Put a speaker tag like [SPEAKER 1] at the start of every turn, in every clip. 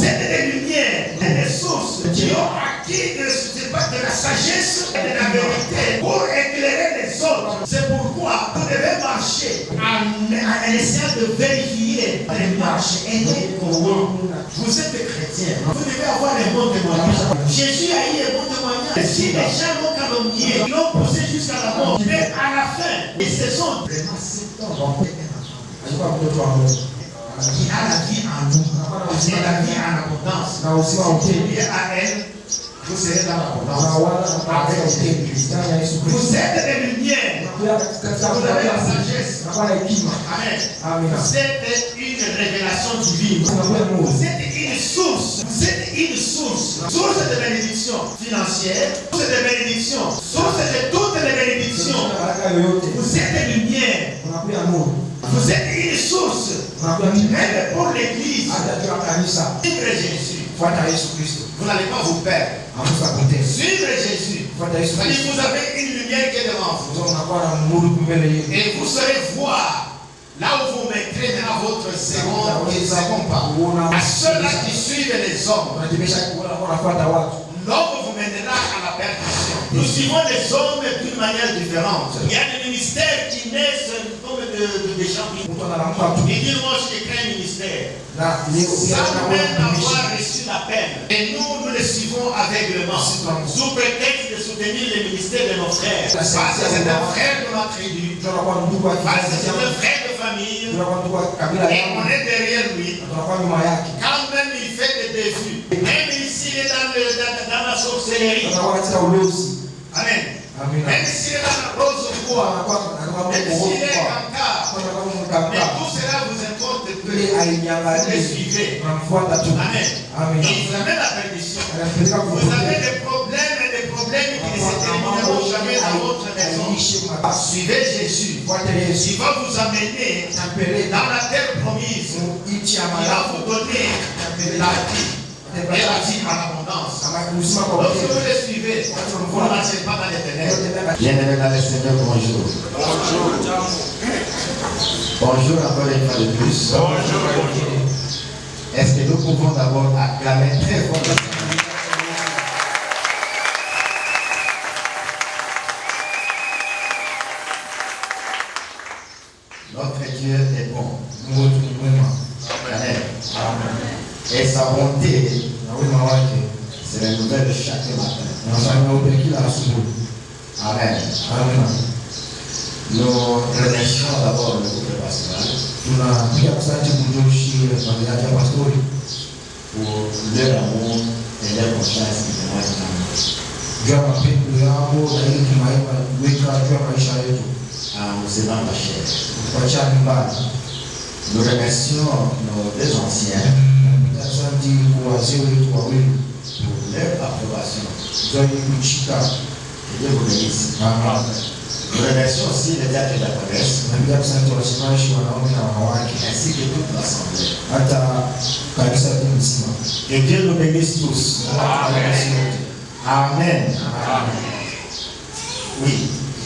[SPEAKER 1] Vous êtes des lumières, des sources qui ont acquis de la sagesse et de la vérité pour éclairer les autres. C'est pourquoi vous devez marcher en essayant de vérifier les marches et les courants. Vous êtes des chrétiens. Vous devez avoir les bons témoignages. Jésus a eu les bons témoignages. Si les gens l'ont calomnié, ils l'ont poussé jusqu'à la mort, mais à la fin, ils se sont vraiment septembre. Qui a la vie en nous, qui a la vie en abondance. Si tu es à elle, vous serez dans l'abondance. Vous êtes des lumières. Vous avez la sagesse. Amen. Vous êtes une révélation divine. Vous êtes une source. Vous êtes une source. Source de bénédiction financière, source de bénédiction, source de toutes les bénédictions. Vous êtes des lumières. Vous êtes une source. Même pour l'église. Suivre Jésus. Vous n'allez pas vous perdre. Suivre Jésus. Vous avez une lumière qui est devant vous. Et vous saurez voir là où vous mettrez dans votre second pas. À ceux-là qui suivent les hommes, l'homme vous mènera à la perdition. Nous suivons les hommes d'une manière différente. Il y a des ministères qui naissent comme des champignons. Ils disent moi je crée un ministère. Sans même avoir reçu la peine. Et nous les suivons aveuglément. Sous prétexte de soutenir les ministères de nos frères. Parce que c'est un frère de notre tribu. Parce que c'est un frère de famille. Et on est derrière lui. Quand même il fait des défis. Même s'il est dans la sorcellerie. Amen. Même s'il est dans la rose au bois. Même s'il est cancard. Mais tout cela vous importe peu. Vous les suivez. Amen. Et vous avez la perdition. Vous avez des problèmes et des problèmes qui ne se termineront jamais dans votre maison. Suivez Jésus. Il va vous amener dans la terre promise. Il va vous donner la vie. Et la vie en abondance. Lorsque vous les suivez, vous ne marchez pas dans les ténèbres. Bien-aimés dans le Seigneur, bonjour. Bonjour. Bonjour encore une fois de plus. Bonjour. Est-ce que nous pouvons d'abord acclamer très fort? Notre Dieu est bon. Amen. Et sa bonté, c'est la nouvelle de chaque matin. Amen. Nous remercions d'abord le groupe pastoral pour leur amour et leur confiance qui nous aimons la chair. Nous remercions nos deux anciens pour leur approbation. Que Dieu vous bénisse. Nous remercions aussi les diacres de la promesse, ainsi que toute l'assemblée. Que Dieu nous bénisse tous. Amen. Amen. Oui,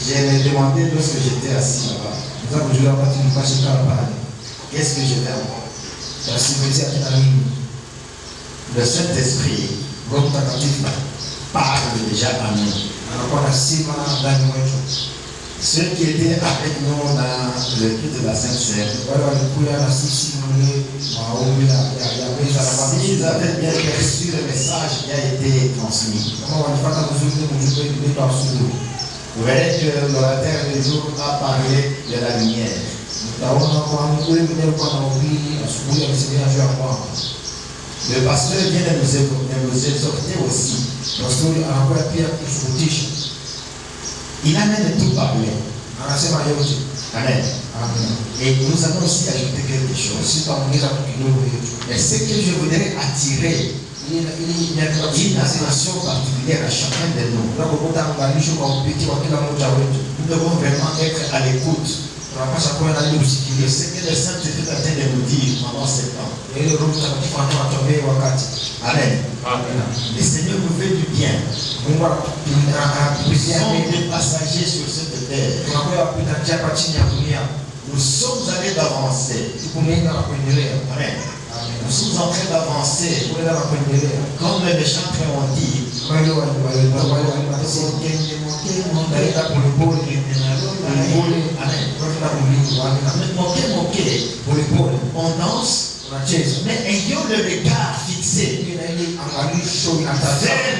[SPEAKER 1] j'ai demandé lorsque j'étais assis là-bas, qu'est-ce que je vais encore? Le Saint-Esprit parle déjà à nous. Ceux qui étaient avec nous dans le culte de la Sainte Seine, s'ils avaient bien perçu le message qui a été transmis, vous verrez que l'orateur du jour a parlé de la lumière. Le pasteur vient de nous exhorter aussi. Il a même tout parlé. Amen. Et nous allons aussi ajouter quelque chose. Mais ce que je voudrais attirer une attention particulière à chacun de nous. Nous devons vraiment être à l'écoute de ce que le Saint-Esprit est en train de nous dire pendant ce temps. Amen. Le Seigneur nous fait du bien. Nous sommes des passagers sur cette terre. Nous sommes allés d'avancer. Amen. Nous sommes en train d'avancer. Comme les chanteurs ont dit. On danse. Mais ayons le regard fixé vers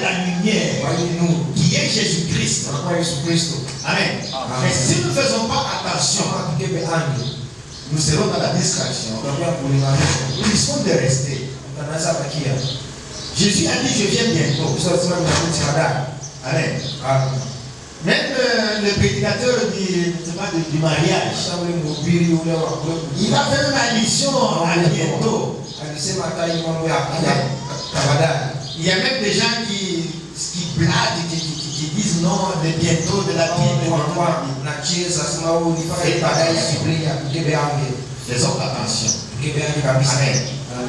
[SPEAKER 1] la lumière qui est Jésus-Christ. Amen. Mais si nous ne faisons pas attention, nous serons dans la distraction. Nous risquons de rester. Jésus a dit, je viens bientôt. Amen. Même le prédicateur du mariage, il va faire l'allusion à bientôt. Il y a même des gens qui blaguent, qui disent non, le bientôt de la Bible. Faisons attention. Amen.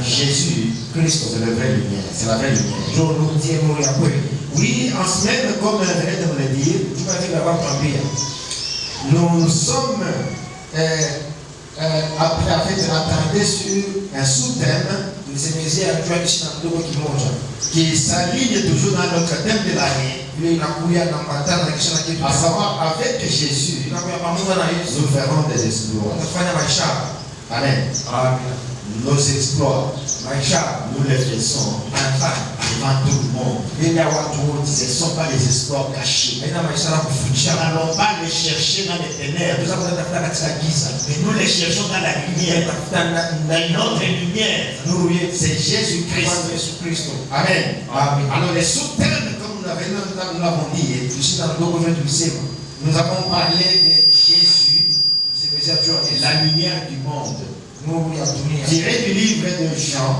[SPEAKER 1] Jésus, Christ, c'est la vraie lumière. C'est la vraie lumière. Oui, en semaine, comme je venais de me le dire, nous sommes après attendus sur un sous-thème qui s'aligne toujours dans notre thème de l'année, à savoir avec Jésus, nous ferons des exploits. Amen. Nos exploits, nous les faisons devant tout le monde. Ce ne sont pas des exploits cachés. Nous n'allons pas les chercher dans les ténèbres, mais nous les cherchons dans la lumière. Notre lumière, c'est Jésus-Christ. Amen. Alors les sous-thèmes, comme nous l'avons dit, nous avons parlé de Jésus, la lumière du monde. Tiré du livre de Jean,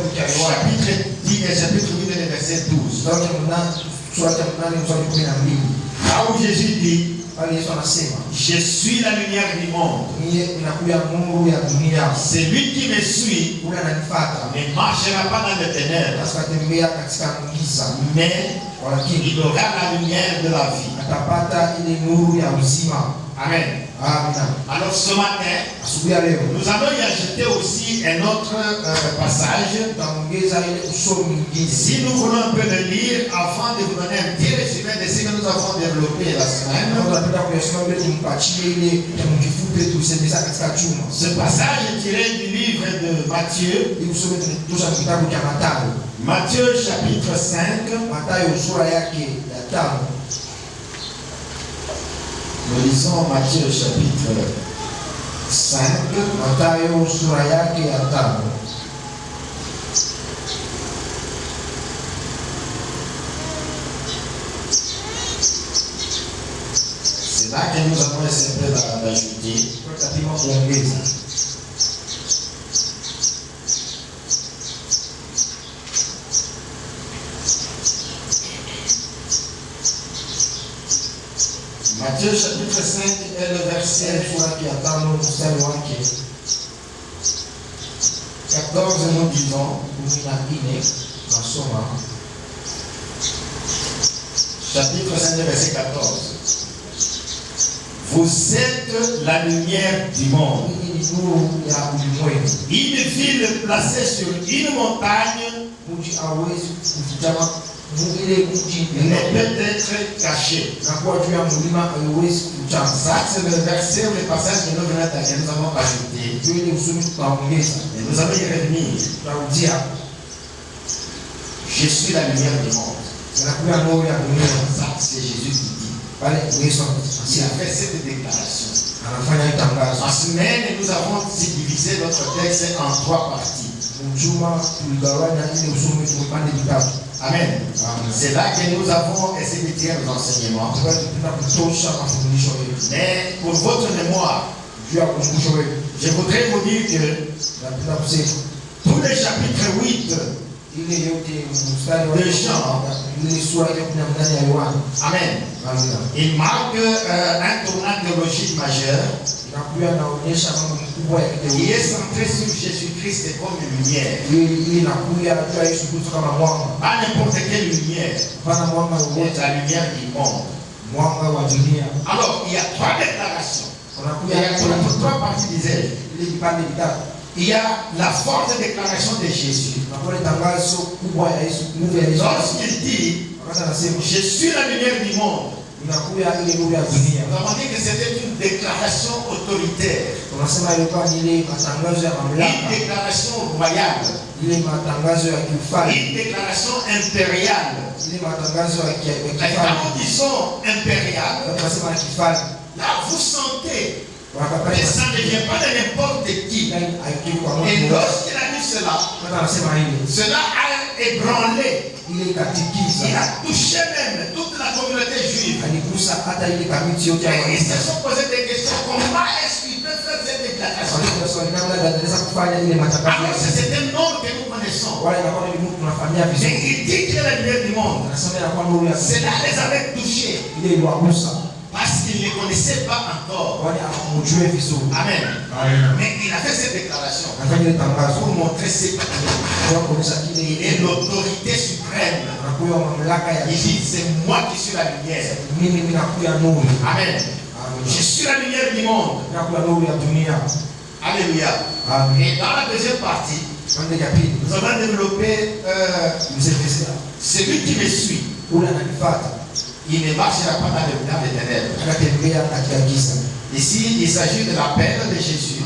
[SPEAKER 1] chapitre 10 et chapitre 8 et verset 12. Là où Jésus dit, je suis la lumière du monde. Celui qui me suit ne marchera pas dans les ténèbres, mais il aura la lumière de la vie. Amen. Alors ce matin, nous allons y ajouter aussi un autre passage. Si nous voulons un peu le lire avant de vous donner un petit résumé de ce que nous avons développé la semaine. Ce passage est tiré du livre de Matthieu. Matthieu chapitre 5. Nous lisons Matthieu chapitre 5. C'est là que nous avons essayé d'ajouter. Matthieu chapitre 5 et le verset 14, nous disons, chapitre 5 verset 14. Vous êtes la lumière du monde. Une ville placée sur une montagne ne peut être caché. Ça, c'est le verset, le passage que nous avons ajouté. Et nous allons y revenir. Je suis la lumière du monde. Ça, c'est Jésus qui dit. Il a fait cette déclaration. En semaine, nous avons divisé notre texte en 3 parties. Amen. C'est là que nous avons essayé de tirer nos enseignements. Mais pour votre mémoire, je voudrais vous dire que tout le chapitre 8 de Jean, amen, il marque un tournant théologique majeur qui est centré sur Jésus-Christ comme lumière. Pas n'importe quelle lumière, c'est la lumière du monde. Alors, il y a 3 déclarations. Il y a 3 parties, disais-je. il y a la forte déclaration de Jésus. Lorsqu'il dit, je suis la lumière du monde, vous avez dit que c'était une déclaration autoritaire, une déclaration royale, une déclaration impériale. Quand nous disons impériale, là vous sentez que ça ne vient pas de n'importe qui. Et lorsqu'il a dit cela a ébranlé. Il a touché même toute la communauté juive. Et ils se sont posé des questions. Comment est-ce qu'il peut faire cette déclaration? Alors c'est un nom que nous connaissons. Mais il dit qu'il est la lumière du monde. Cela les avait touchés. Parce qu'il ne les connaissait pas encore. Amen. Mais il a fait cette déclaration pour montrer ses qualités. Il est l'autorité suprême. Il dit, c'est moi qui suis la lumière. Amen. Je suis la lumière du monde. Alléluia. Et dans la deuxième partie, nous allons développer celui qui me suit. Il ne marchera pas dans les ténèbres. Ici, il s'agit de l'appel de Jésus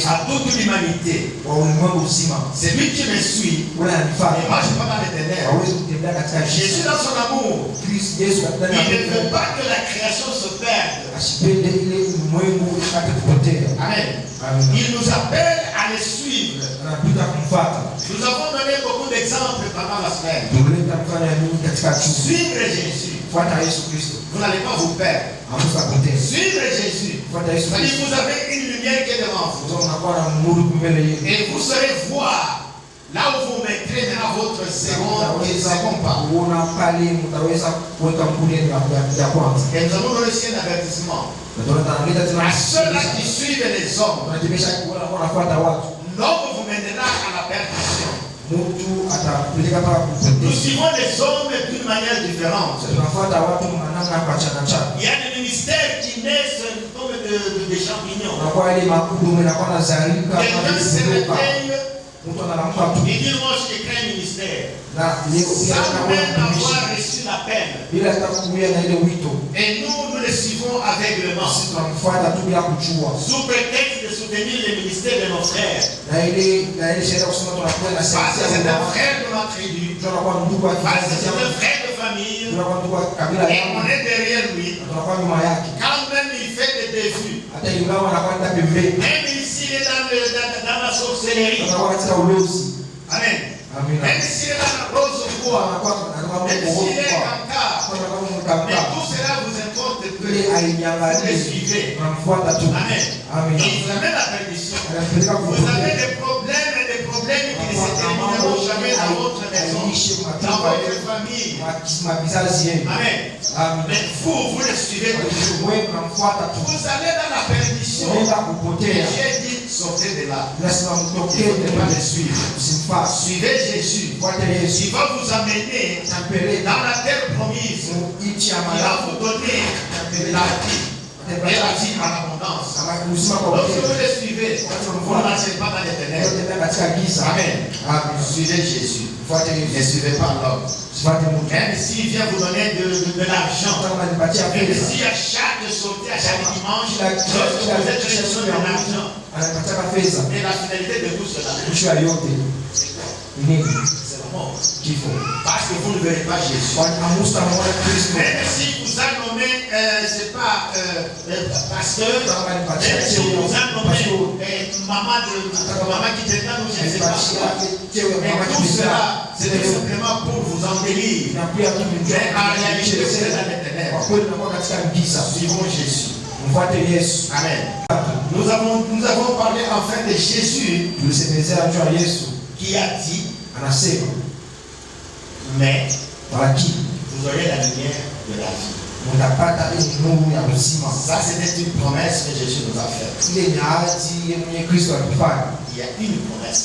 [SPEAKER 1] à toute l'humanité. C'est lui qui me suit. Il ne marche pas dans les ténèbres. Jésus, dans son amour, il ne veut pas que la création se perde. Amen. Il nous appelle à le suivre. Nous avons donné beaucoup d'exemples pendant la semaine. Suivre Jésus. Vous n'allez pas vous perdre. Suivre Jésus. C'est-à-dire que vous avez une lumière qui est devant vous. Et vous saurez voir là où vous mettrez dans votre second pas. Et nous avons reçu un avertissement. À ceux-là qui suivent les hommes, l'homme vous mènera à la perdition. Nous suivons les hommes d'une manière différente. Il y a des ministères qui naissent comme des champignons. Quelqu'un se réveille, il dit moi je crée un ministère. Sans même avoir reçu l'appel. Et nous le suivons aveuglément. Sous prétexte de soutenir le ministère de nos frères. Parce que c'est un frère de notre tribu. Parce que c'est un frère de famille. Et on est derrière lui. Quand même il fait des défis. Même ici il est dans la sorcellerie. Amen. Même s'il est dans la rose au bois, même s'il est cancard, mais tout cela vous importe peu. Vous les suivez. Amen. Il vous amène la perdition. Vous avez des problèmes qui ne se termineront jamais dans votre maison, dans votre famille. Amen. Mais vous les suivez toujours. Vous allez dans la perdition. Et j'ai dit, sortez de là. Il ne faut pas les suivre. Suivez Jésus. Il va vous amener dans la terre promise. Il va vous donner la vie. Et la vie en abondance. Lorsque vous les suivez, vous ne marchez pas dans les ténèbres. Amen. Suivez Jésus. Ne suivez pas l'homme. Même s'il vient vous donner de l'argent, même si à chaque sortie, à chaque dimanche, lorsque vous êtes chercheur de l'argent, et la finalité de tout cela, c'est la mort. Parce que vous ne verrez pas Jésus. Même si vous a nommé, c'est pas pasteur, même si vous a nommé maman qui était là, je ne sais pas quoi. Mais tout cela, c'était simplement pour vous embellir. Mais en réalité, c'est dans les ténèbres. Suivons Jésus. Amen. Nous avons parlé enfin de Jésus qui a dit, mais vous aurez la lumière de la vie. Ça, c'était une promesse que Jésus nous a faite. Il y a une promesse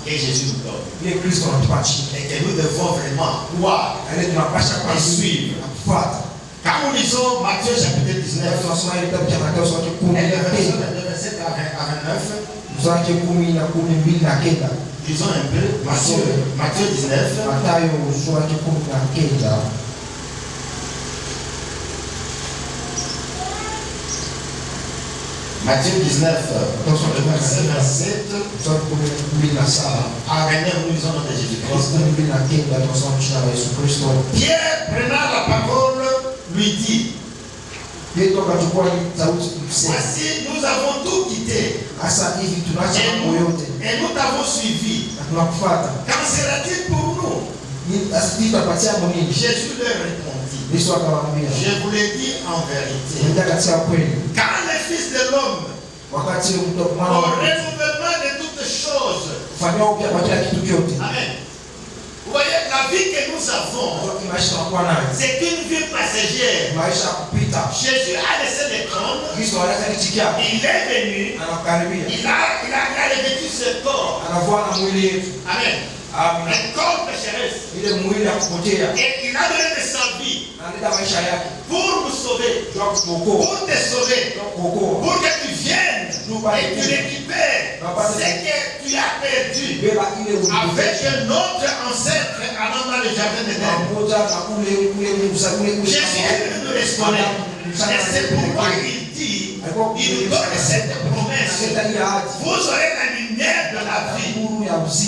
[SPEAKER 1] que Jésus nous donne. Et que nous devons vraiment croire et suivre. Quand nous lisons Matthieu chapitre 19, et le verset 27 à 29. Disons un peu. Matthieu 19. Matthieu 19, verset 27. À René, nous lisons dans Jésus-Christ. Pierre, prenant la parole, lui dit: voici, nous avons tout quitté. Et nous t'avons suivi. Qu'en sera-t-il pour nous? Jésus leur répondit: je vous l'ai dit en vérité. Quand le Fils de l'homme, au renouvellement de toutes choses. Amen. Vous voyez, la vie que nous avons, c'est une vie passagère. Jésus a laissé le trône. Il est venu. Il a revêtu ce corps. Amen. Un corps pécheresse. Et il a donné de sa vie pour nous sauver, pour te sauver, pour que tu viennes et tu récupères ce que tu as perdu avec notre ancêtre allant dans le jardin d'Éden. Jésus est venu nous restaurer. Et c'est pourquoi il dit, il nous donne cette promesse: vous aurez la lumière de la vie.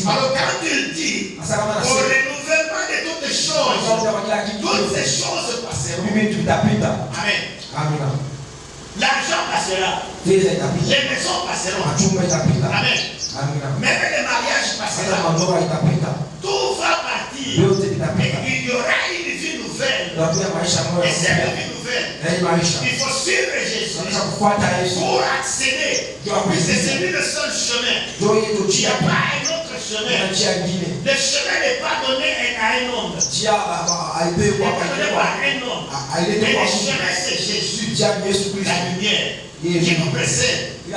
[SPEAKER 1] Alors quand il dit au renouvellement de toutes choses ces choses passeront. Amen. L'argent passera. Les maisons passeront. Amen. Même les mariages passeront. Tout va partir. Et il y aura une vie nouvelle. Et cette vie nouvelle, il faut suivre Jésus pour accéder. C'est celui le seul chemin. Il n'y a pas un autre chemin. Le chemin n'est pas donné à un homme. Il n'est pas donné par un homme. Mais le chemin, c'est Jésus. La lumière qui nous précède. Et mon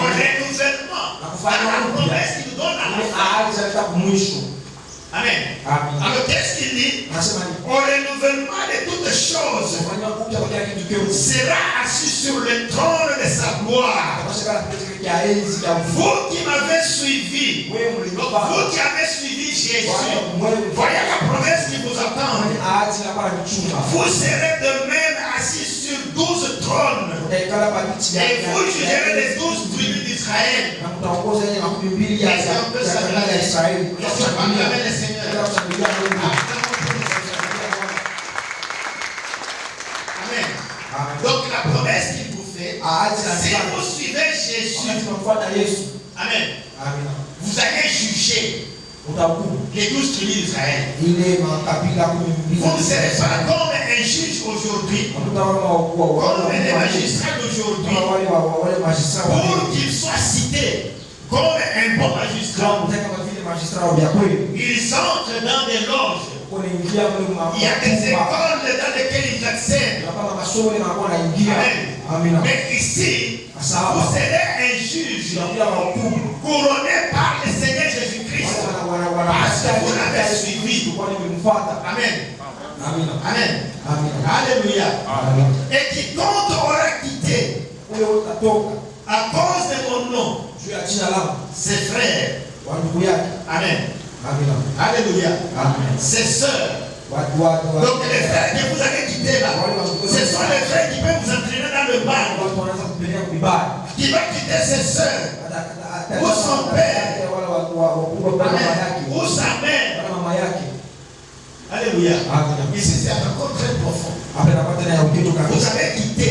[SPEAKER 1] renouvellement par la promesse qu'il nous donne à la fin. Amen. Alors qu'est-ce qu'il dit? Au renouvellement de toutes choses sera assis sur le trône de sa gloire. Vous qui m'avez suivi, vous qui avez suivi Jésus, voyez la promesse qui vous attend. Vous serez de même assis sur 12 trônes. Et vous jugerez les 12 tribus d'Israël. Est-ce qu'on peut s'appeler Amen. Donc la promesse qu'il vous fait, si vous suivez Jésus, Amen, vous allez juger les 12 tribus d'Israël. Vous ne serez pas comme un juge aujourd'hui, comme les magistrats d'aujourd'hui, pour qu'ils soient cités comme un bon magistrat. Ils entrent dans des loges. Il y a des écoles dans lesquelles ils accèdent. Amen. Mais ici, vous serez un juge couronné par le Seigneur Jésus-Christ. Parce que vous l'avez suivi. Amen. Amen. Alléluia. Et quiconque aura quitté à cause de mon nom ses frères. Amen. Alléluia. Ses sœurs. Donc les frères que vous avez quittés là, ce sont les frères qui peuvent vous entraîner dans le bal. Qui va quitter ses sœurs, ou son père, ou sa mère. Alléluia. Ici c'est encore très profond. Vous avez quitté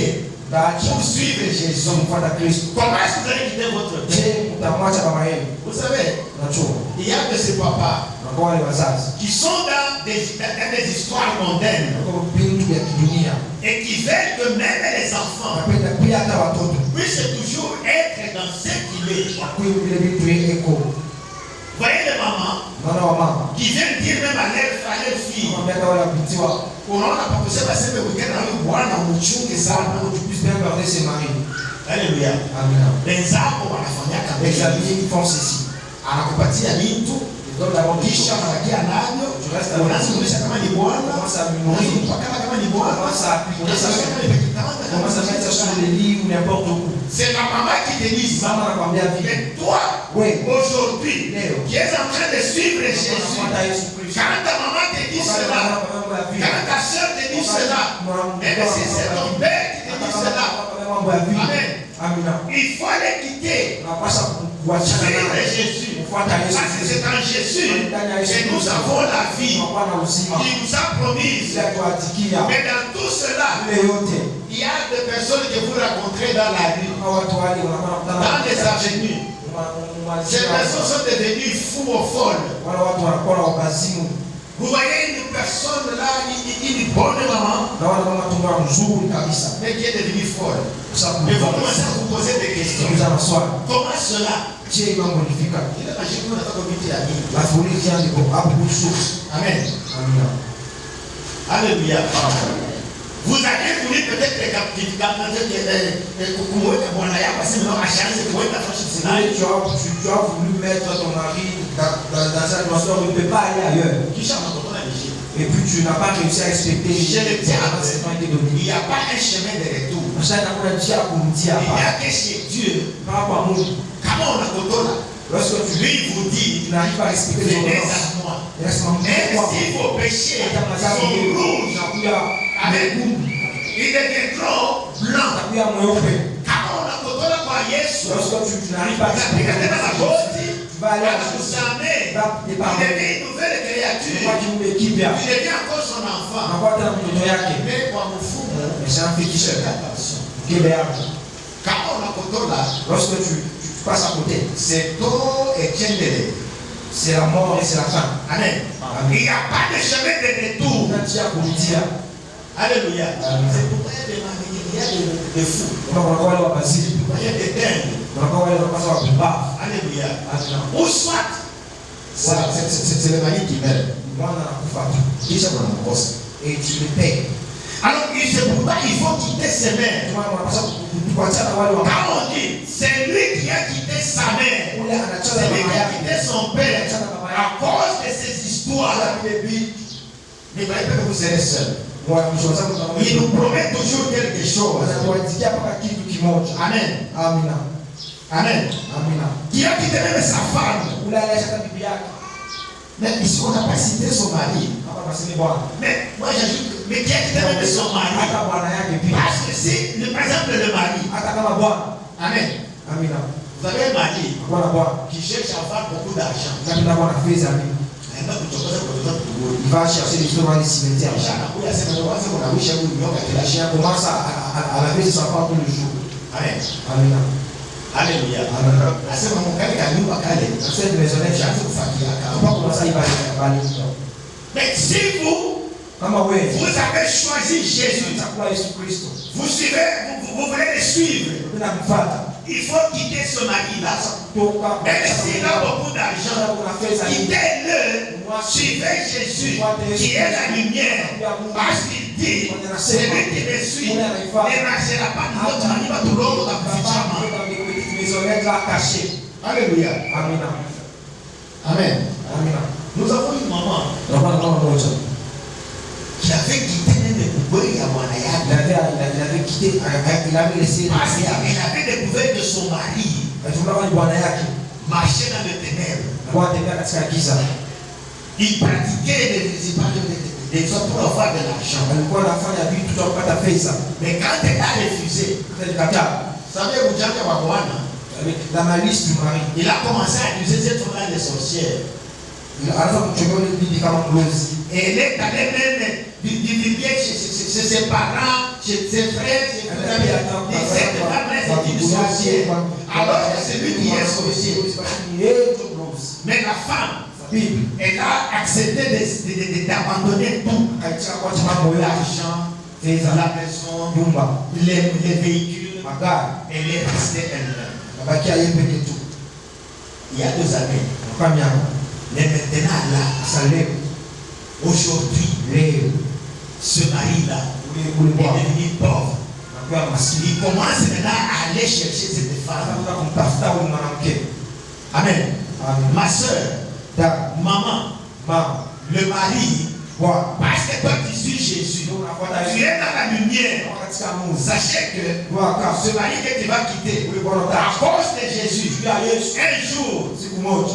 [SPEAKER 1] pour suivre Jésus. Comment est-ce que vous allez quitter votre père? Vous savez, il y a de ces papas qui sont dans des histoires mondaines et qui veulent que même les enfants puissent toujours être dans ce qu'il est. Voyez les mamans qui viennent dire même à leur fille, Alléluia. Les amis font ceci. Anakupatia vitu kisha marakia nayo, unaanza kuonyesha kama ni Bwana, unaanza kupakana kama ni Bwana, unaanza kama ni
[SPEAKER 2] commence à mettre ça sur les lits ou n'importe où.
[SPEAKER 1] C'est la maman qui te dit ça. Mais toi, aujourd'hui, qui es en train de suivre Jésus, quand ta maman te dit cela, quand ta soeur te dit cela, même si c'est ton père qui te dit cela, Amen. Il faut aller quitter. Suivre Jésus. Parce que c'est en Jésus que nous avons la vie qui nous a promise. Mais dans tout cela, il y a des personnes que vous rencontrez dans la rue, dans les avenues. Ces personnes sont devenues fous ou folles. Vous voyez une personne là, une bonne maman, mais qui est devenue folle. Mais vous commencez à vous poser des questions. Comment cela?
[SPEAKER 2] La folie vient de beaucoup de choses.
[SPEAKER 1] Amen. Alléluia. Vous avez voulu peut-être les captifs, tu as
[SPEAKER 2] voulu mettre ton mari dans cette dimension où il ne peut pas aller ailleurs. Et puis tu n'as pas réussi à respecter
[SPEAKER 1] il n'y a pas un chemin de retour. Il n'y a que chez Dieu. Comment on a contrôlé? Lorsque lui vous dit,
[SPEAKER 2] tu n'arrives pas à respecter les
[SPEAKER 1] venez à moi. Même si vos péchés sont rouges, ils deviendront blancs. Comment on a contrôlé par Yesu?
[SPEAKER 2] Lorsque tu n'arrives pas à respecter
[SPEAKER 1] tu vas aller à il devient une nouvelle créature. Il devient encore son enfant. Mais pour quand on a contrôlé,
[SPEAKER 2] lorsque tu passes à côté,
[SPEAKER 1] c'est tôt et tiendere.
[SPEAKER 2] C'est la mort et c'est la fin.
[SPEAKER 1] Amen. Il n'y a pas de chemin de retour. Alléluia. C'est pourquoi il y a des fous. Il y a des dingues. Alléluia. Ou soit, c'est le mari qui meurt.
[SPEAKER 2] Et tu le payes.
[SPEAKER 1] Alors, c'est pourquoi il faut quitter ses mères. Quand on dit, c'est lui qui a quitté sa mère, c'est lui qui a quitté son père, à cause de ces histoires, ne croyez pas que vous serez seul. Il nous promet toujours quelque chose. Amen. Amen. Qui a quitté même sa femme. Mais ici, on n'a pas cité son mari. Mais moi j'ajoute, mais qui a quitté même son mari? Parce que si, par exemple, le mari. Amen. Vous avez un mari qui cherche à avoir beaucoup d'argent.
[SPEAKER 2] Il va chercher les choses dans les cimetières. Il commence à laver ses enfants tous les jours.
[SPEAKER 1] Amen. Alléluia.
[SPEAKER 2] Cette maisonnette,
[SPEAKER 1] mais si vous avez choisi Jésus, vous suivez, vous voulez le suivre, il faut quitter ce mari-là. Même s'il a beaucoup d'argent, quittez-le, suivez Jésus, qui est la lumière. Parce qu'il dit, celui qui me suit ne marchera pas de l'autre manière, tout l'autre dans le futur. Alléluia. Amen. Nous avons une maman qui avait quitté
[SPEAKER 2] il avait quitté, il avait laissé.
[SPEAKER 1] Parce qu'il avait découvert que son mari marchait dans les ténèbres. Il pratiquait des choses pour avoir de l'argent. Mais quand elle a refusé, savez,
[SPEAKER 2] dans ma liste du mari,
[SPEAKER 1] il a commencé à accuser cette femme de sorcière. Et elle est allée même divulguer chez ses parents, chez ses frères, chez ses amis. Cette femme-là, c'est une sorcière. Alors que c'est lui qui est sorcier. Mais la femme, elle a accepté d'abandonner tout. L'argent, la maison, les véhicules. Elle est restée elle-même. Il y a 2 années. Mais maintenant, là, aujourd'hui, ce mari-là est devenu pauvre. Il commence maintenant à aller chercher cette femme. Amen. Ma soeur, maman, le mari, parce que toi tu suis Jésus, tu es dans la lumière, sachez que ce mari que tu vas quitter, à cause de Jésus, un jour,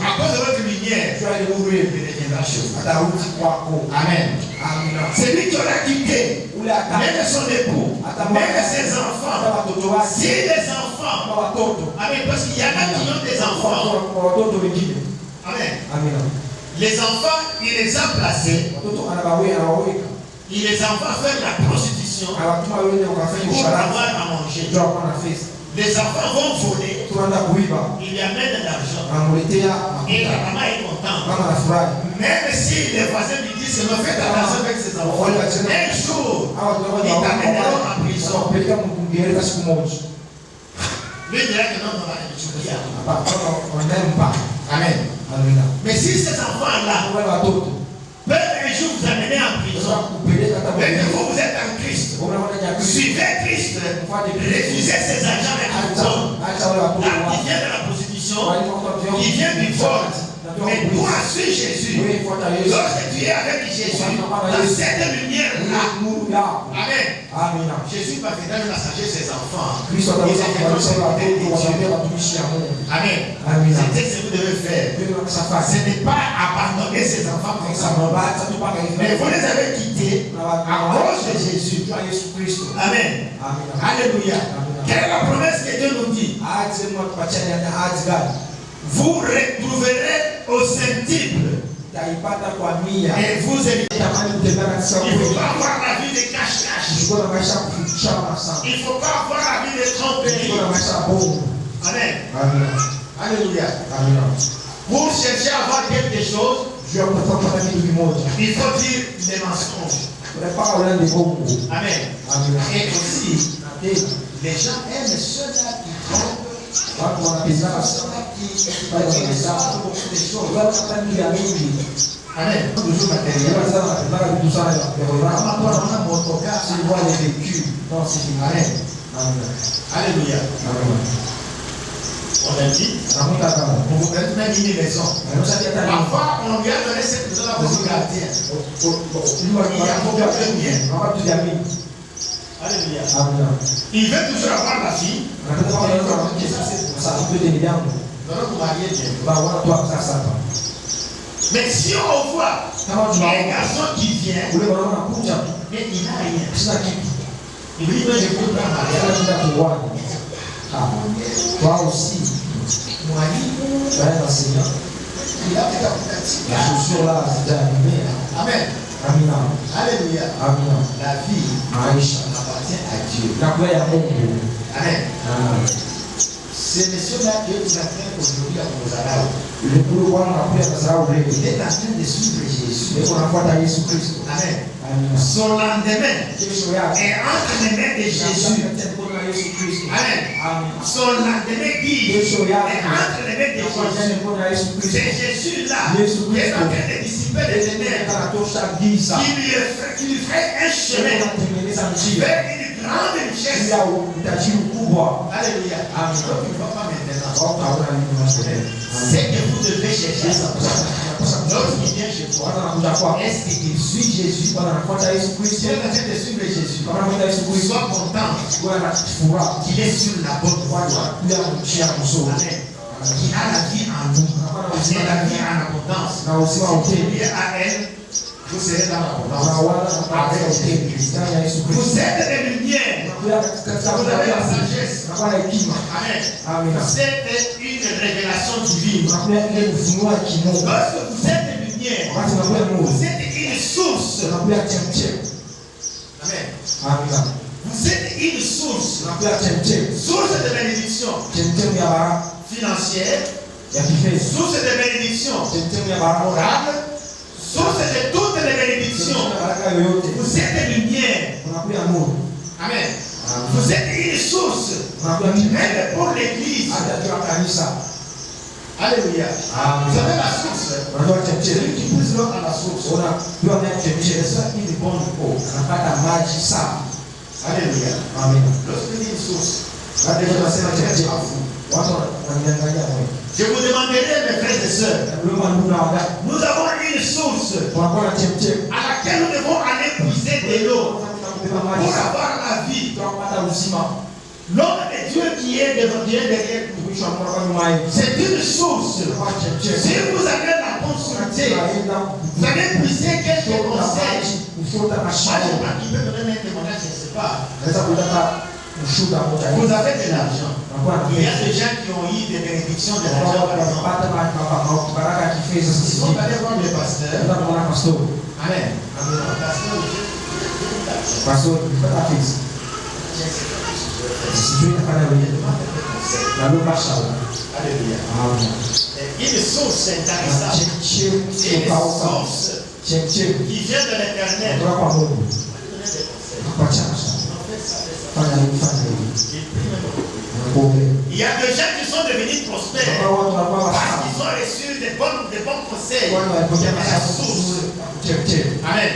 [SPEAKER 1] à cause de votre lumière, il deviendra chez vous. Amen. C'est lui qui aura quitté, même son époux, même ses enfants. Si les enfants, amen, parce qu'il y en a qui ont des enfants. Amen. Les enfants, il les a placés. Il les envoie faire la prostitution pour avoir à manger. Les enfants vont voler. Il y amène de l'argent. Et la maman est contente. Même si les voisins lui disent que faites attention avec ses enfants, un jour, ils t'amèneront en prison. Lui dira que non, on n'aime pas. Amen. Mais si ces enfants-là peuvent un jour vous amener en prison, mais que vous êtes en Christ, suivez Christ, refusez ces agents qui vient de la prostitution, qui vient du vol. Mais toi, suis Jésus. Lorsque tu es avec Jésus, dans cette lumière-là, Amen. Jésus va faire la sagesse ses enfants. Amen. C'est ce que vous devez faire. Ce n'est pas abandonner ses enfants comme ça. Mais vous les avez quittés à cause de Jésus. Amen. Alléluia. Quelle est la promesse que Dieu nous dit? Vous retrouverez au centuple. Et vous évitez. Il ne faut pas avoir la vie de cache-cache. Il ne faut pas avoir la vie de tromperie. Amen. Alléluia. Pour chercher à avoir quelque chose, il faut dire des mensonges. Amen. Et aussi, les gens aiment ceux-là qui trompent. Amen. Toujours matériel. Alléluia. On a dit, on vous prête même une maison. Parfois, on lui a donné cette maison-là pour le gardien. Il y a beaucoup de bien. Alléluia. Il veut toujours avoir la fille. Mais si on voit un garçon qui vient, mais il n'a rien. Il dit, mais je peux pas marier.
[SPEAKER 2] Toi aussi,
[SPEAKER 1] moi, il a fait
[SPEAKER 2] la chaussure là, c'est déjà arrivé.
[SPEAKER 1] Amen.
[SPEAKER 2] Amen.
[SPEAKER 1] Alléluia.
[SPEAKER 2] Amen.
[SPEAKER 1] La vie appartient à Dieu. Amen. C'est monsieur-là que vous appelez aujourd'hui à Mozart. Il est en train de suivre Jésus. Amen. Son lendemain est entre les mains de Jésus. Amen. Son lendemain dit est entre les mains de Jésus. C'est Jésus-là qui est en train de dissiper les ténèbres, qui lui ferait un chemin vers une grande richesse. Alléluia. Donc il ne va pas maintenant. C'est que vous devez chercher ça. Lorsqu'il vient chez toi, est-ce qu'il suit Jésus? Si tu es en train de suivre Jésus, sois content qu'il est sur la bonne voie. Amen. Qui a la vie en nous. Et la vie en abondance. Lié à elle, vous serez dans l'abondance. Vous êtes des lumières. Vous avez la sagesse. Amen. Vous êtes une révélation divine. Lorsque vous êtes des lumières, vous êtes une source. Amen. Vous êtes une source. Source de bénédiction financière. Source de bénédiction morale. Source de toutes les bénédictions. Vous êtes des lumières. Amen. Vous êtes une source. Même pour l'église. Alléluia. Vous avez la source. Celui qui pousse l'eau à la source. Il reçoit une bonne eau. Alléluia. Amen. Lorsque tu es une source, je vous demanderai, mes frères et sœurs, nous avons une source à laquelle nous devons aller puiser
[SPEAKER 2] mzima.
[SPEAKER 1] L'homme de Dieu qui est devant Dieu derrière vous,
[SPEAKER 2] Mwisho wa mwaka nyuma
[SPEAKER 1] c'est une source. Si vous avez la consulté, vous allez puiser quelques conseils. Moi, je sais pas qui peut donner un témoignage, je ne sais pas. Vous avez de l'argent. Il y a des gens qui ont eu des bénédictions de l'argent, par exemple. Ils sont allés voir le pasteur. Amen.
[SPEAKER 2] Pastor,
[SPEAKER 1] Alléluia. Une source intéressante. C'est une source qui vient de l'éternel. Il y a des gens qui sont devenus prospères parce qu'ils ont reçu des bons conseils de la source. Amen.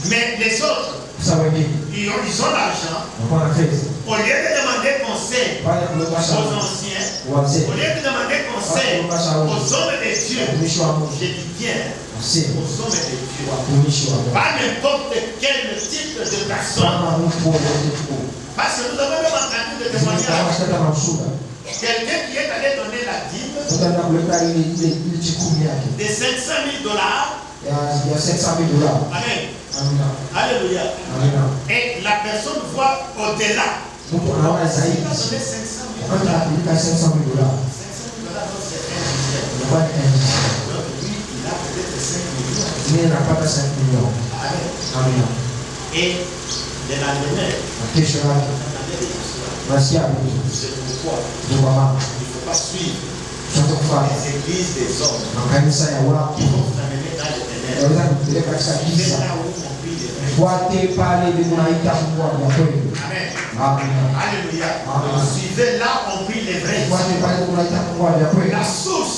[SPEAKER 1] Mais les autres, ils ont l'argent. Au lieu de demander conseil aux anciens, au lieu de demander conseil aux hommes de Dieu, je dis bien aux hommes de Dieu, pas n'importe quel type de personne. Parce que nous avons même entendu des témoignages. Quelqu'un qui est allé donner la dîme de 500 000 $. Amen. Alléluia. Et la personne voit au-delà. Il a donné 500 000 $. 500 000 $, donc lui, il a peut-être 5 millions. Amen. Et le lendemain, c'est pourquoi il ne faut pas suivre les églises des hommes qui vont vous amener dans les ténèbres. C'est là où on prie les vrais. Amen. Alléluia. Suivez là où on prie les vrais. La source,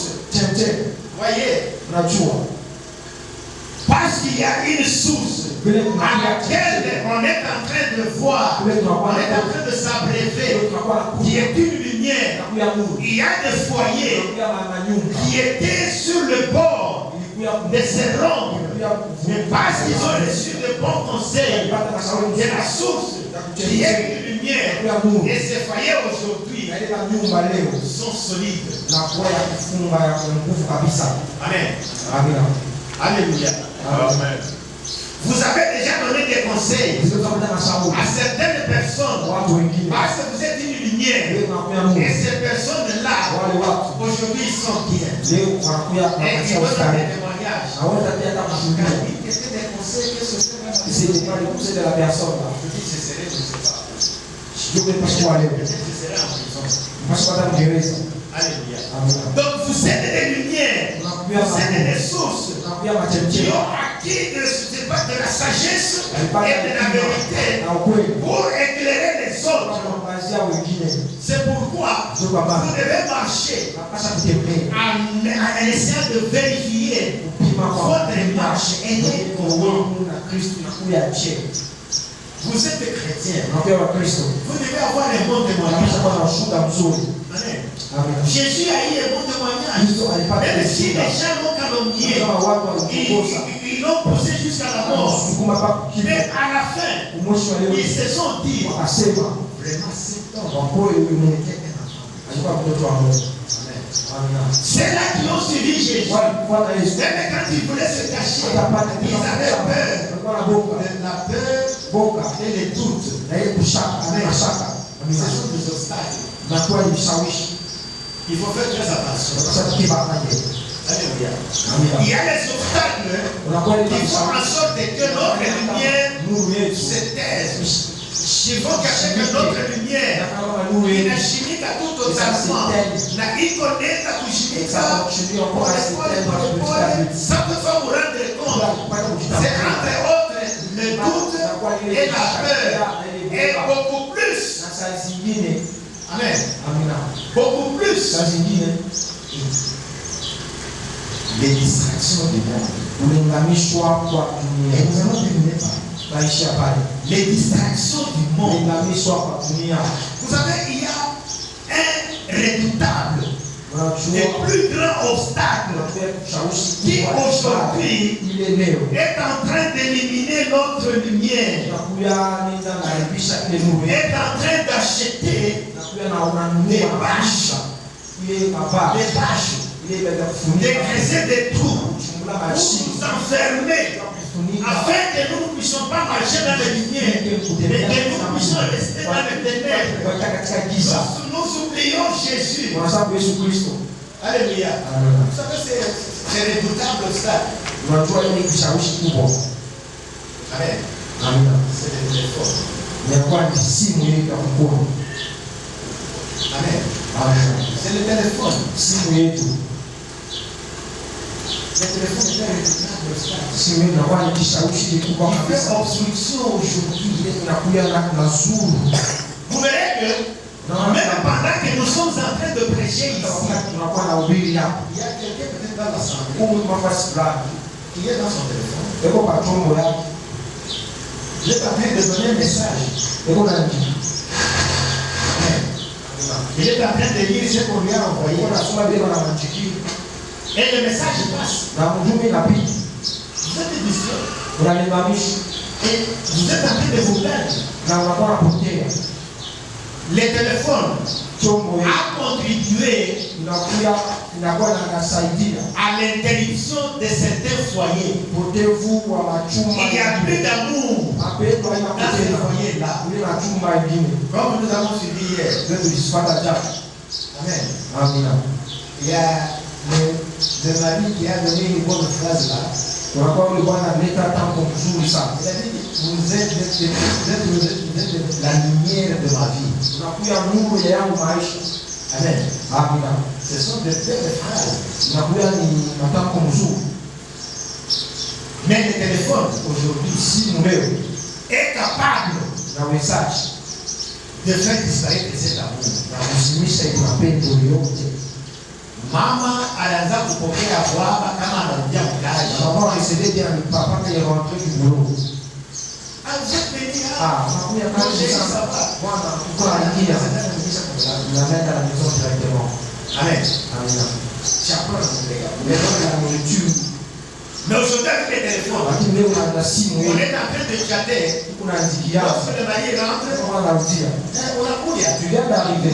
[SPEAKER 1] voyez, parce qu'il y a une source à laquelle on est en train de voir, on est en train de s'abreuver, qui est une lumière. Il y a des foyers qui étaient sur le bord de se rompre, mais parce qu'ils ont reçu de bons conseils de la source qui est une lumière, et ces foyers aujourd'hui sont solides. Amen. Alléluia. Amen. Vous avez déjà donné des conseils à certaines personnes parce que vous êtes une lumière. Et ces personnes-là, aujourd'hui, ils sont bien. Et ils vont dans des témoignages. Quels étaient des conseils que ce serait de la personne? Je dis, ce serait, je ne sais pas. Peut-être que ce serait en prison. Alléluia. Donc vous êtes des lumières, vous êtes des sources qui ont acquis de la sagesse et de la vérité pour éclairer les autres. C'est pourquoi vous devez marcher en essayant de vérifier votre marche. Vous êtes chrétien. Vous devez avoir un bon témoignage. Jésus a eu un bon témoignage. Même si les gens l'ont calomnié, ils l'ont poussé jusqu'à la mort. Mais à la fin, ils se sont dit, vraiment cet homme était un enfant. C'est là qu'ils ont suivi Jésus. Même quand ils voulaient se cacher, ils avaient peur. La peur et les doutes. Ce sont des obstacles. Il faut faire très attention. Alléluia. Il y a les obstacles qui font en sorte que notre lumière se taise. Il faut cacher que notre lumière inashimika tu totalement na iko nenda kushimika polepole sans toutefois vous rendre compte. C'est entre autres le doute et la peur et beaucoup plus. Amen. Beaucoup plus. Les distractions du monde. Et nous allons terminer par les distractions du monde. Vous savez, il y a un redoutable Le plus grand obstacle qui aujourd'hui est en train d'éliminer notre lumière, est en train d'acheter des bâches, des graissés, des trous, pour nous enfermer, afin que nous ne puissions pas marcher dans les lumières, mais que nous puissions rester dans les ténèbres. Nous oublions Jésus. Alléluia. Vous savez, c'est redoutable ça. Amen. C'est le téléphone. Amen. C'est le téléphone. Le téléphone est un redoutable ça. Il fait obstruction aujourd'hui. Vous verrez que même pendant que nous sommes en train de prêcher ici, il y a quelqu'un peut-être dans l'assemblée qui est dans son téléphone. Il est en train de donner un message. Il est en train de lire ce qu'on lui a envoyé. Et le message passe. Vous êtes distrait. Et vous êtes en train de vous perdre. Les téléphones a contribué à l'interruption de certains foyers. Il n'y a plus d'amour dans ces foyers-là. Comme nous avons suivi hier. Amen. Il y a le mari qui a donné une bonne phrase là. Il a dit, vous êtes la lumière de ma vie. Amen. Ce sont de belles phrases. Mais le téléphone aujourd'hui est capable de faire disparaître cet amour. Mama alianza kupokea baba kama anarudia mkaji. Maman recevait bien le papa quand il est rentré du boulot. Nakuya kazi sasa. Bwana uko anaingia. Unaenda à la maison directement. Amen. Amen. Chakula tunapeleka. La nourriture. Mais aujourd'hui avec les téléphones, on est en train de chatter. Lorsque le mari rentre, on a tu viens d'arriver.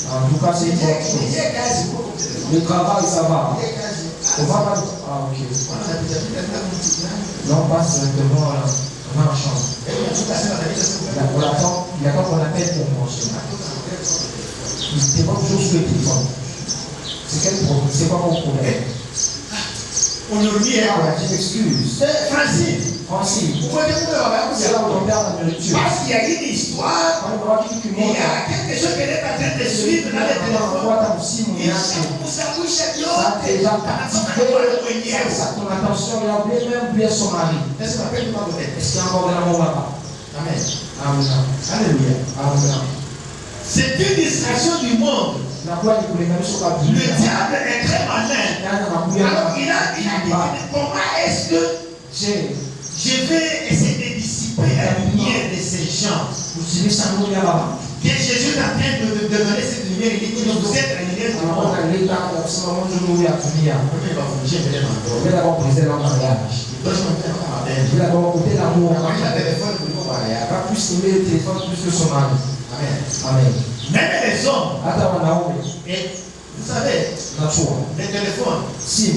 [SPEAKER 1] En tout cas, c'est une bonne chose. Le travail, ça va. On va pas. Ah, ok. Non, pas directement dans la chambre. Il y a pas qu'on appelle pour manger. C'est pas toujours sur le téléphone. C'est quoi mon problème? Aujourd'hui, je m'excuse. Francine, vous pouvez dire que c'est là où on perd la nourriture. Parce qu'il y a une histoire, il y a quelque chose qu'elle est en train de suivre dans les téléphones. Il ton attention, il a oublié même oublié son mari. Est-ce qu'il y a encore de l'amour là-bas? Amen. Amen. Alléluia. Amen. C'est une distraction du monde. Le diable est très malin. Alors il a dit comment est-ce que je vais essayer de dissiper la lumière de ces gens. Que Jésus est en train de donner cette lumière. Il dit que vous êtes la lumière du monde. Il va vous d'abord briser leur mariage. Il va d'abord côté l'amour. Il va plus aimer le téléphone plus que son mari. Amen. Amen. Même les hommes. Et vous savez, les téléphones. Si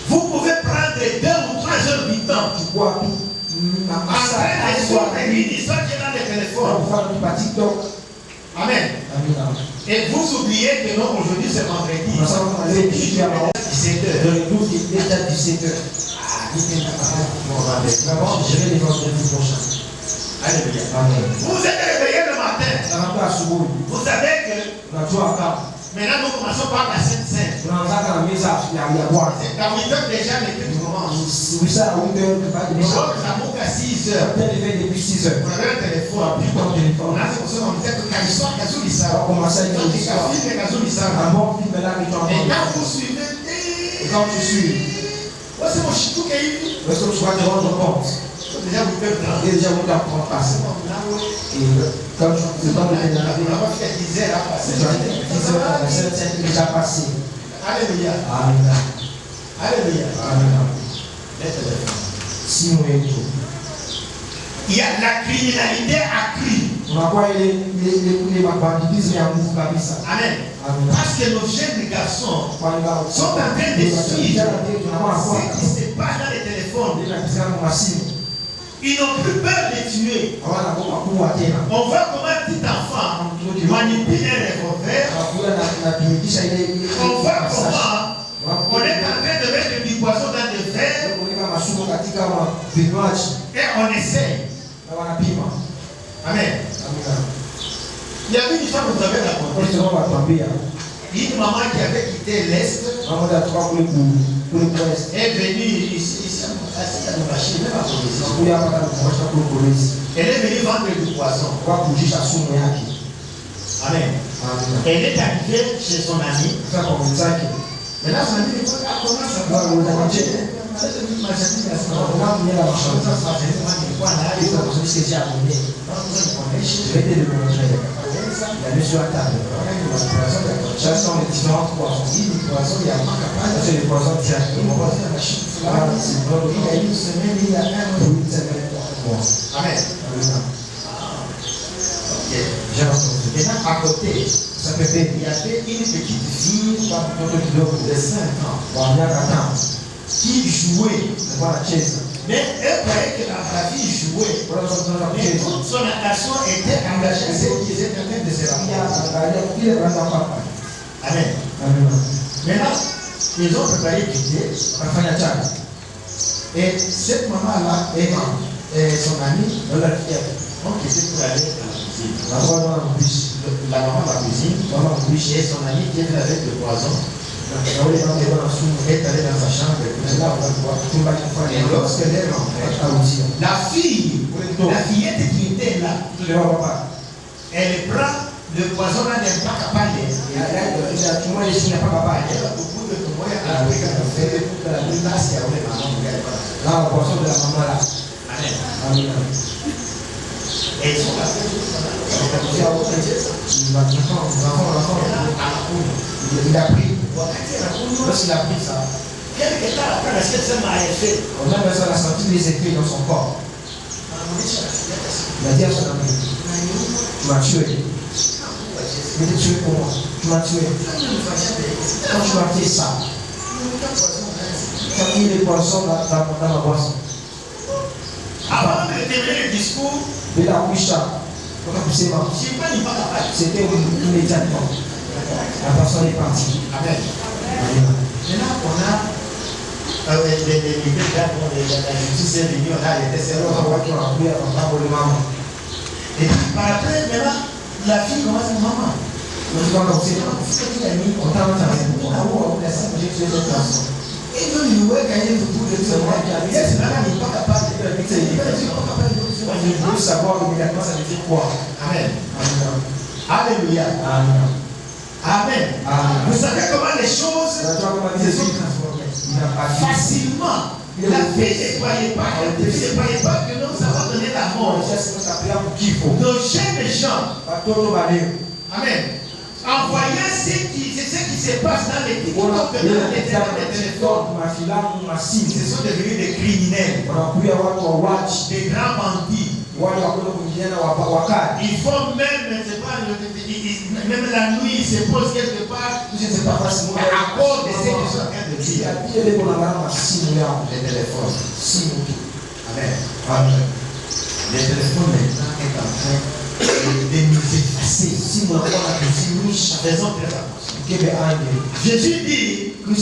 [SPEAKER 1] vous pouvez prendre 2 ou 3 heures du temps. En train de suivre une histoire qui est dans les téléphones. Amen. Et vous oubliez que non, aujourd'hui c'est vendredi. 17h. Il est déjà 17h. Je vais les vendredis prochains. Alléluia. Vous êtes réveillé le matin. Vous savez que maintenant nous commençons par la Sainte Seine. Dans 8 heures déjà l'étude commence. Nous avons qu'à 6 heures. Vous avez un téléphone. On a fait ça, on disait que quand l'histoire Kazoulissa. Et quand vous suivez, quand tu suis, c'est mon chitou qui est. Est-ce que tu vas te rendre compte? déjà 8h30.
[SPEAKER 2] Et déjà 8h30 passé. Et comme je temps de l'énergie,
[SPEAKER 1] On va faire 10h à passer.
[SPEAKER 2] 10h, c'est déjà passé.
[SPEAKER 1] Alléluia.
[SPEAKER 2] Amen.
[SPEAKER 1] Alléluia.
[SPEAKER 2] Amen. Si nous étions.
[SPEAKER 1] Il y a la criminalité accrue.
[SPEAKER 2] On a quoi les banditisme et amour comme ça.
[SPEAKER 1] Amen. Parce que nos jeunes garçons sont en train de suivre ce qui se passe dans les téléphones. Ils n'ont plus peur de tuer. On voit comment un petit enfant manipule un revolver. On voit comment on est en train de mettre du poison dans des verres. Et on essaie. Amen. Il y avait une femme que vous avez raconté. Une maman qui avait quitté l'Est est venue ici à la machine, même à Polynésie. Elle est venue vendre du poison. Amen. Elle est arrivée chez son ami. Maintenant, son ami dit comment ça va?
[SPEAKER 2] Il sur la table. Ce sont les différentes poissons. Il y a les poissons directement. Il y a une semaine, il y a un ou une semaine.
[SPEAKER 1] Amen.
[SPEAKER 2] J'ai entendu.
[SPEAKER 1] Maintenant, à côté,
[SPEAKER 2] ça peut être.
[SPEAKER 1] Il y avait une petite fille de 5 ans qui jouait
[SPEAKER 2] devant la chaise.
[SPEAKER 1] Mais elle croyait que la fille jouait. Mais toute son attention était engagée à ce qui était en train de se rapporter. Amen. Maintenant, ils ont préparé du thé. Et cette maman-là et son amie ont quitté pour aller à la cuisine. La maman de la cuisine, et son ami qui était avec le poison. Est allé dans sa chambre. Et lorsqu'elle est rentrée, la fillette qui était là, elle prend le poison là, elle n'est pas capable de et ils sont là. Il a pris. Lorsqu'il a pris ça, quelque temps après, est-ce que ça m'a fait? On a senti les effets dans son corps. Il a dit à son ami, tu m'as tué. Je vais te tuer pour moi. Tu m'as tué. Quand tu m'as fait ça, tu as mis les poissons dans ma boisson. Avant de terminer le discours, c'était immédiatement. La personne est partie. Amen. Maintenant, on a les la justice est venue, on a arrêté ces gens qui ont appris à entendre le maman. Et puis, par après, maintenant, la fille commence à dire maman. On dit comment c'est ce qu'il a mis, on t'a entendu. On a laissé manger tous les autres garçons. Et donc, il voit qu'il y a beaucoup de choses qui arrivent. C'est là qu'il n'est pas capable de faire. Il n'est pas capable de faire. Je veux savoir immédiatement ça veut dire quoi. Amen. Alléluia. Amen. Amen. Vous savez comment les choses se sont transformées facilement. La fille ne croyait pas que nous avons donné la mort. Nos jeunes gens. Amen. En voyant ce qui se passe dans les téléphones, ce sont devenus des criminels, des grands bandits. Ils font même la nuit, ils se posent quelque part, je ne sais pas facilement, à cause de ce qu'ils sont en train de dire. Les téléphones. Amen. Amen. Les téléphones maintenant est en train de nous effacer. Faisons très attention. Jésus dit, je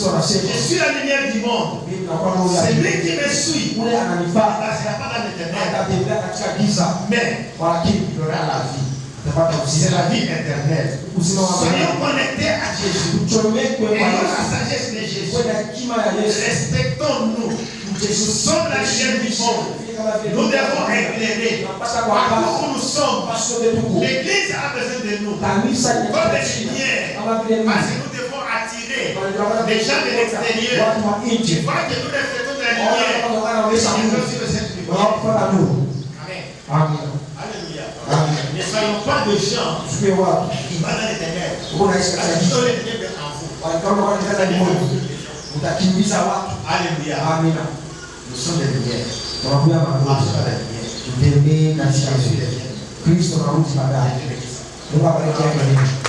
[SPEAKER 1] suis la lumière du monde. Celui qui me suit ne passera pas dans l'éternel, mais il aura la vie. C'est la vie éternelle. Soyons connectés à Jésus. Ayons la sagesse de Jésus. Respectons-nous. Nous sommes la lumière du monde. Nous devons éclairer. Partout où nous sommes, l'Église a besoin de nous. Comme des lumières. Parce que nous devons attirer les gens de l'extérieur. Tu vois que nous reflétons de la lumière.
[SPEAKER 2] wanakufa na nuru.
[SPEAKER 1] Amen.
[SPEAKER 2] Amina.
[SPEAKER 1] Alléluia.
[SPEAKER 2] Amen.
[SPEAKER 1] Ne soyons pas des gens
[SPEAKER 2] Tusiwe watu
[SPEAKER 1] qui vont dans les ténèbres.
[SPEAKER 2] unaishi katika
[SPEAKER 1] Parce
[SPEAKER 2] giza.
[SPEAKER 1] que les ténèbres en vous.
[SPEAKER 2] Walikaona wanataka ni Mungu. Utakimbiza watu.
[SPEAKER 1] Alléluia.
[SPEAKER 2] Amina.
[SPEAKER 1] Nous sommes des lumières.
[SPEAKER 2] Tunakuja
[SPEAKER 1] Marche
[SPEAKER 2] magoti.
[SPEAKER 1] dans les lumières.
[SPEAKER 2] Tutembee katika
[SPEAKER 1] Jésus
[SPEAKER 2] Yesu.
[SPEAKER 1] est bien.
[SPEAKER 2] Kristo anarudi baadaye. Mungu abariki yake.